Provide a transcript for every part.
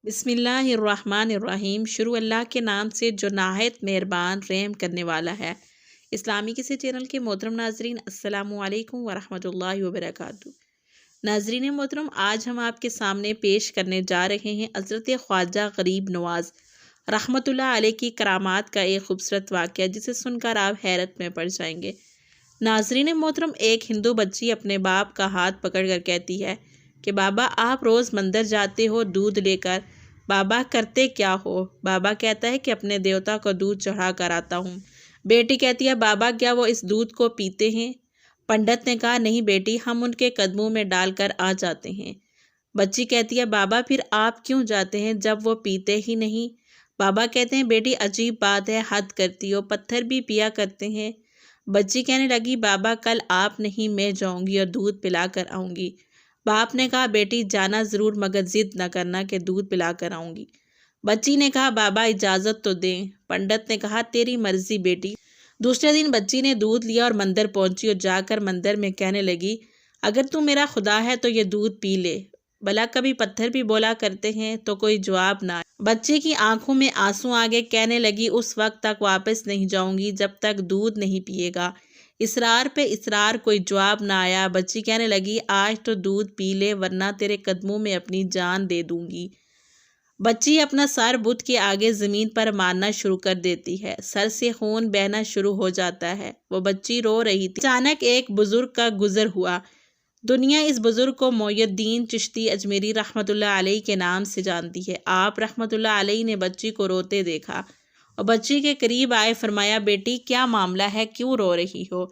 بسم اللہ الرحمن الرحیم۔ شروع اللہ کے نام سے جو نہایت مہربان رحم کرنے والا ہے۔ اسلامی کسی چینل کے محترم ناظرین، السلام علیکم ورحمۃ اللہ وبرکاتہ۔ ناظرین محترم، آج ہم آپ کے سامنے پیش کرنے جا رہے ہیں حضرت خواجہ غریب نواز رحمۃ اللہ علیہ کی کرامات کا ایک خوبصورت واقعہ، جسے سن کر آپ حیرت میں پڑ جائیں گے۔ ناظرین محترم، ایک ہندو بچی اپنے باپ کا ہاتھ پکڑ کر کہتی ہے کہ بابا، آپ روز مندر جاتے ہو دودھ لے کر، بابا کرتے کیا ہو؟ بابا کہتا ہے کہ اپنے دیوتا کو دودھ چڑھا کر آتا ہوں۔ بیٹی کہتی ہے، بابا کیا وہ اس دودھ کو پیتے ہیں؟ پنڈت نے کہا، نہیں بیٹی، ہم ان کے قدموں میں ڈال کر آ جاتے ہیں۔ بچی کہتی ہے، بابا پھر آپ کیوں جاتے ہیں جب وہ پیتے ہی نہیں؟ بابا کہتے ہیں، بیٹی عجیب بات ہے، حد کرتی ہو، پتھر بھی پیا کرتے ہیں۔ بچی کہنے لگی، بابا کل آپ نہیں، میں جاؤں گی اور دودھ پلا کر آؤں گی۔ باپ نے کہا، بیٹی جانا ضرور، مگر ضد نہ کرنا کہ دودھ پلا کر آؤں گی۔ بچی نے کہا، بابا اجازت تو دیں۔ پنڈت نے کہا، تیری مرضی بیٹی۔ دوسرے دن بچی نے دودھ لیا اور مندر پہنچی اور جا کر مندر میں کہنے لگی، اگر تو میرا خدا ہے تو یہ دودھ پی لے، بھلا کبھی پتھر بھی بولا کرتے ہیں؟ تو کوئی جواب نہ آیا۔ بچی کی آنکھوں میں آنسو آ گئے، کہنے لگی، اس وقت تک واپس نہیں جاؤں گی جب تک دودھ نہیں پیے گا۔ اصرار پہ اصرار، کوئی جواب نہ آیا۔ بچی کہنے لگی، آج تو دودھ پی لے ورنہ تیرے قدموں میں اپنی جان دے دوں گی۔ بچی اپنا سر بت کے آگے زمین پر مارنا شروع کر دیتی ہے، سر سے خون بہنا شروع ہو جاتا ہے۔ وہ بچی رو رہی تھی۔ اچانک ایک بزرگ کا گزر ہوا۔ دنیا اس بزرگ کو معین الدین چشتی اجمیری رحمۃ اللہ علیہ کے نام سے جانتی ہے۔ آپ رحمۃ اللہ علیہ نے بچی کو روتے دیکھا اور بچی کے قریب آئے، فرمایا، بیٹی کیا معاملہ ہے، کیوں رو رہی ہو؟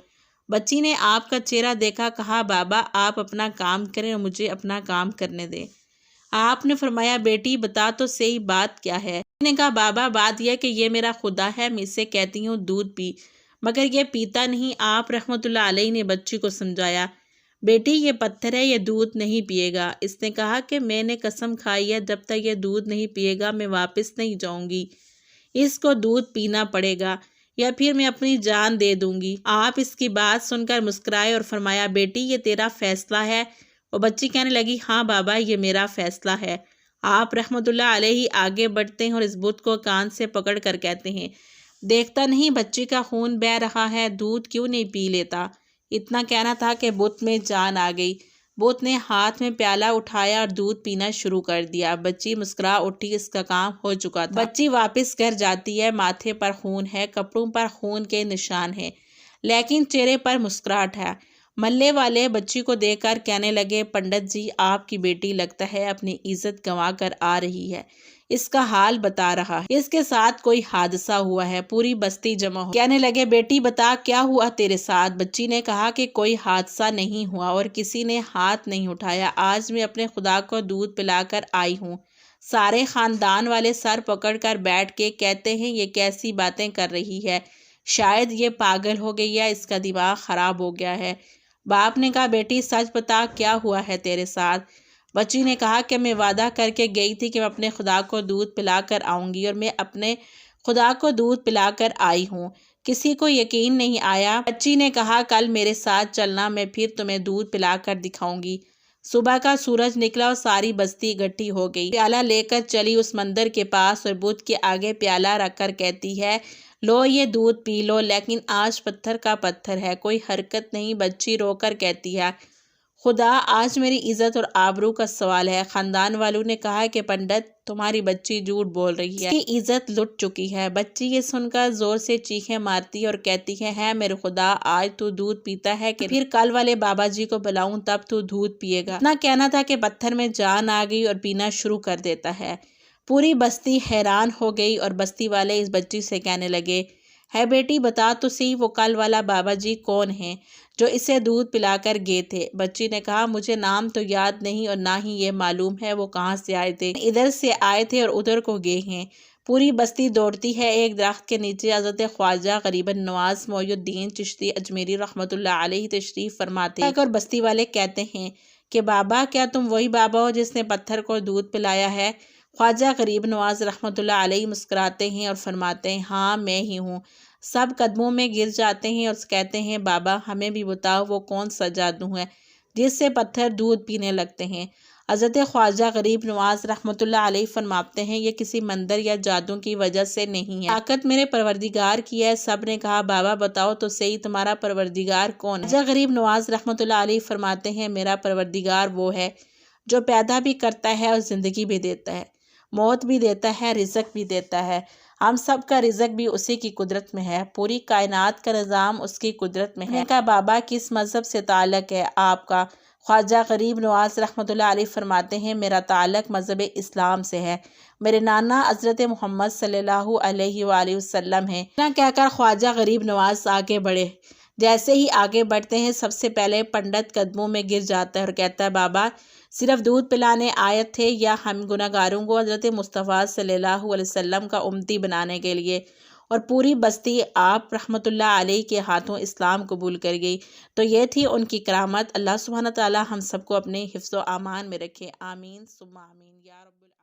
بچی نے آپ کا چہرہ دیکھا، کہا، بابا آپ اپنا کام کریں اور مجھے اپنا کام کرنے دیں۔ آپ نے فرمایا، بیٹی بتا تو صحیح بات کیا ہے؟ بچی نے کہا، بابا بات یہ کہ یہ میرا خدا ہے، میں اسے کہتی ہوں دودھ پی، مگر یہ پیتا نہیں۔ آپ رحمۃ اللہ علیہ نے بچی کو سمجھایا، بیٹی یہ پتھر ہے، یہ دودھ نہیں پیے گا۔ اس نے کہا کہ میں نے قسم کھائی ہے، جب تک یہ دودھ نہیں پیے گا میں واپس نہیں جاؤں گی، اس کو دودھ پینا پڑے گا یا پھر میں اپنی جان دے دوں گی۔ آپ اس کی بات سن کر مسکرائے اور فرمایا، بیٹی یہ تیرا فیصلہ ہے؟ وہ بچی کہنے لگی، ہاں بابا یہ میرا فیصلہ ہے۔ آپ رحمۃ اللہ علیہ آگے بڑھتے ہیں اور اس بت کو کان سے پکڑ کر کہتے ہیں، دیکھتا نہیں بچی کا خون بہہ رہا ہے، دودھ کیوں نہیں پی لیتا؟ اتنا کہنا تھا کہ بت میں جان آ گئی۔ بت نے ہاتھ میں پیالہ اٹھایا اور دودھ پینا شروع کر دیا۔ بچی مسکرا اٹھی، اس کا کام ہو چکا تھا۔ بچی واپس گھر جاتی ہے، ماتھے پر خون ہے، کپڑوں پر خون کے نشان ہیں، لیکن چہرے پر مسکراہٹ ہے۔ محلے والے بچی کو دیکھ کر کہنے لگے، پنڈت جی آپ کی بیٹی لگتا ہے اپنی عزت گنوا کر آ رہی ہے، اس کا حال بتا رہا ہے، اس کے ساتھ کوئی حادثہ ہوا ہے۔ پوری بستی جمع ہو کہنے لگے، بیٹی بتا کیا ہوا تیرے ساتھ؟ بچی نے کہا کہ کوئی حادثہ نہیں ہوا اور کسی نے ہاتھ نہیں اٹھایا، آج میں اپنے خدا کو دودھ پلا کر آئی ہوں۔ سارے خاندان والے سر پکڑ کر بیٹھ کے کہتے ہیں، یہ کیسی باتیں کر رہی ہے، شاید یہ پاگل ہو گئی ہے، اس کا دماغ خراب ہو گیا ہے۔ باپ نے کہا، بیٹی سچ بتا کیا ہوا ہے تیرے ساتھ؟ بچی نے کہا کہ میں وعدہ کر کے گئی تھی کہ میں اپنے خدا کو دودھ پلا کر آؤں گی اور میں اپنے خدا کو دودھ پلا کر آئی ہوں، کسی کو یقین نہیں آیا۔ بچی نے کہا، کل میرے ساتھ چلنا، میں پھر تمہیں دودھ پلا کر دکھاؤں گی۔ صبح کا سورج نکلا اور ساری بستی اکٹھی ہو گئی۔ پیالہ لے کر چلی اس مندر کے پاس اور بت کے آگے پیالہ رکھ کر کہتی ہے، لو یہ دودھ پی لو، لیکن آج پتھر کا پتھر ہے، کوئی حرکت نہیں۔ بچی رو کر کہتی ہے، خدا آج میری عزت اور آبرو کا سوال ہے۔ خاندان والوں نے کہا کہ پنڈت تمہاری بچی جھوٹ بول رہی ہے، اس کی عزت لٹ چکی ہے۔ بچی یہ سن کر زور سے چیخیں مارتی اور کہتی ہے میرے خدا، آج تو دودھ پیتا ہے کہ پھر کل والے بابا جی کو بلاؤں تب تو دودھ پیے گا۔ اتنا کہنا تھا کہ پتھر میں جان آ گئی اور پینا شروع کر دیتا ہے۔ پوری بستی حیران ہو گئی اور بستی والے اس بچی سے کہنے لگے، ہے بیٹی بتا تو صحیح وہ کل والا بابا جی کون ہیں جو اسے دودھ پلا کر گئے تھے؟ بچی نے کہا، مجھے نام تو یاد نہیں اور نہ ہی یہ معلوم ہے وہ کہاں سے آئے تھے، ادھر سے آئے تھے اور ادھر کو گئے ہیں۔ پوری بستی دوڑتی ہے، ایک درخت کے نیچے حضرت خواجہ غریب نواز معین الدین چشتی اجمیری رحمۃ اللہ علیہ تشریف فرماتے ہیں اور بستی والے کہتے ہیں کہ بابا کیا تم وہی بابا ہو جس نے پتھر کو دودھ پلایا ہے؟ خواجہ غریب نواز رحمۃ اللہ علیہ مسکراتے ہیں اور فرماتے ہیں، ہاں میں ہی ہوں۔ سب قدموں میں گر جاتے ہیں اور کہتے ہیں، بابا ہمیں بھی بتاؤ وہ کون سا جادو ہے جس سے پتھر دودھ پینے لگتے ہیں؟ حضرت خواجہ غریب نواز رحمۃ اللہ علیہ فرماتے ہیں یہ کسی مندر یا جادو کی وجہ سے نہیں ہے، طاقت میرے پروردگار کی ہے۔ سب نے کہا بابا بتاؤ تو صحیح تمہارا پروردگار کون ہے؟ خواجہ غریب نواز رحمۃ اللہ علیہ فرماتے ہیں میرا پروردگار وہ ہے جو پیدا بھی کرتا ہے اور زندگی بھی دیتا ہے، موت بھی دیتا ہے، رزق بھی دیتا ہے۔ ہم سب کا رزق بھی اسی کی قدرت میں ہے، پوری کائنات کا نظام اس کی قدرت میں ہے۔ میں نے کہا بابا کس مذہب سے تعلق ہے آپ کا؟ خواجہ غریب نواز رحمۃ اللہ علیہ فرماتے ہیں میرا تعلق مذہب اسلام سے ہے، میرے نانا حضرت محمد صلی اللہ علیہ وآلہ وسلم ہیں۔ اتنا کہہ کر خواجہ غریب نواز آگے بڑھے۔ جیسے ہی آگے بڑھتے ہیں سب سے پہلے پنڈت قدموں میں گر جاتا ہے اور کہتا ہے بابا صرف دودھ پلانے آئے تھے یا ہم گناہگاروں کو حضرت مصطفیٰ صلی اللہ علیہ وسلم کا امتی بنانے کے لیے؟ اور پوری بستی آپ رحمۃ اللہ علیہ کے ہاتھوں اسلام قبول کر گئی۔ تو یہ تھی ان کی کرامت۔ اللہ سبحانہ تعالی ہم سب کو اپنے حفظ و امان میں رکھے، آمین ثم آمین یا رب العالمین۔